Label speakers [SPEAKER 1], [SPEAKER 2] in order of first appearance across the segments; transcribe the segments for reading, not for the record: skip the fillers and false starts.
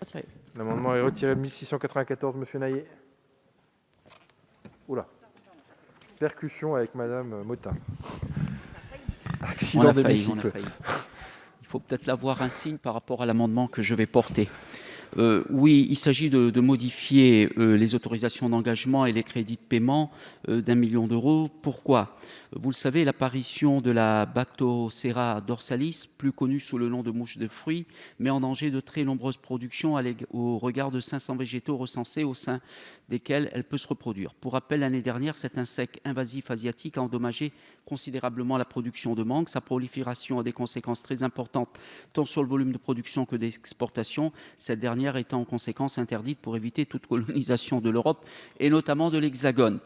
[SPEAKER 1] Retiré.
[SPEAKER 2] L'amendement est retiré. 1694, monsieur Naillet. Oula. Percussion avec Madame Motin. Accident d'hémicycle.
[SPEAKER 1] Il faut peut-être l'avoir un signe par rapport à l'amendement que je vais porter. Oui, il s'agit de modifier les autorisations d'engagement et les crédits de paiement d'1 million d'euros. Pourquoi ? Vous le savez, l'apparition de la Bactocera dorsalis, plus connue sous le nom de mouche de fruits, met en danger de très nombreuses productions au regard de 500 végétaux recensés au sein desquels elle peut se reproduire. Pour rappel, l'année dernière, cet insecte invasif asiatique a endommagé considérablement la production de mangue. Sa prolifération a des conséquences très importantes tant sur le volume de production que d'exportation, cette dernière étant en conséquence interdite pour éviter toute colonisation de l'Europe et notamment de l'Hexagone.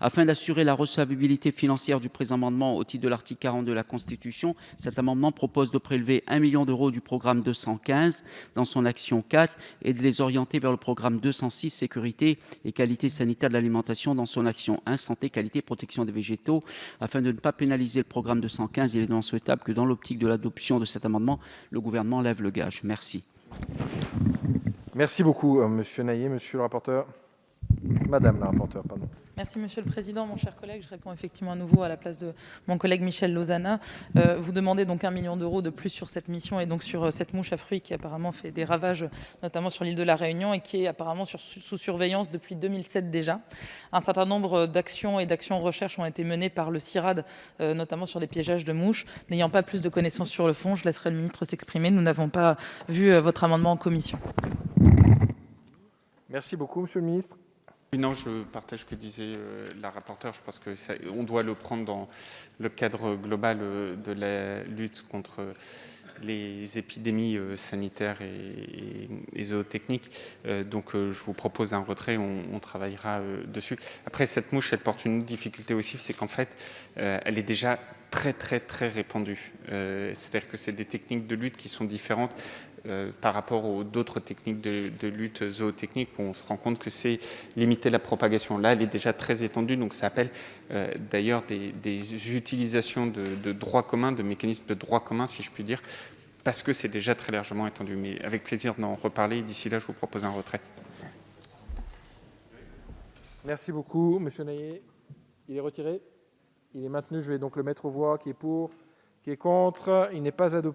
[SPEAKER 1] Afin d'assurer la recevabilité financière du présent amendement au titre de l'article 40 de la Constitution, cet amendement propose de prélever 1 million d'euros du programme 215 dans son action 4 et de les orienter vers le programme 206 sécurité et qualité sanitaire de l'alimentation dans son action 1 santé, qualité, protection des végétaux. Afin de ne pas pénaliser le programme 215, il est donc souhaitable que dans l'optique de l'adoption de cet amendement, le gouvernement lève le gage. Merci.
[SPEAKER 2] Merci beaucoup, monsieur Naillet. Monsieur le rapporteur. Madame la rapporteure, pardon.
[SPEAKER 3] Merci Monsieur le Président, mon cher collègue. Je réponds effectivement à nouveau à la place de mon collègue Michel Lozana. Vous demandez donc 1 million d'euros de plus sur cette mission et donc sur cette mouche à fruits qui apparemment fait des ravages, notamment sur l'île de la Réunion et qui est apparemment sous surveillance depuis 2007 déjà. Un certain nombre d'actions et d'actions recherche ont été menées par le CIRAD, notamment sur les piégeages de mouches. N'ayant pas plus de connaissances sur le fond, je laisserai le ministre s'exprimer. Nous n'avons pas vu votre amendement en commission.
[SPEAKER 2] Merci beaucoup, monsieur le ministre.
[SPEAKER 4] Non, je partage ce que disait la rapporteure. Je pense qu'on doit le prendre dans le cadre global de la lutte contre les épidémies sanitaires et zootechniques. Donc, je vous propose un retrait. On travaillera dessus. Après, cette mouche, elle porte une difficulté aussi, c'est qu'en fait, elle est déjà très répandue. C'est-à-dire que c'est des techniques de lutte qui sont différentes par rapport aux d'autres techniques de lutte zootechnique où on se rend compte que c'est limiter la propagation. Là, elle est déjà très étendue, donc ça appelle d'ailleurs des utilisations de droit commun, de mécanismes de droit commun, si je puis dire, parce que c'est déjà très largement étendu. Mais avec plaisir d'en reparler. D'ici là, je vous propose un retrait.
[SPEAKER 2] Merci beaucoup, monsieur Naillet. Il est retiré ? Il est maintenu. Je vais donc le mettre aux voix. Qui est pour ? Qui est contre ? Il n'est pas adopté.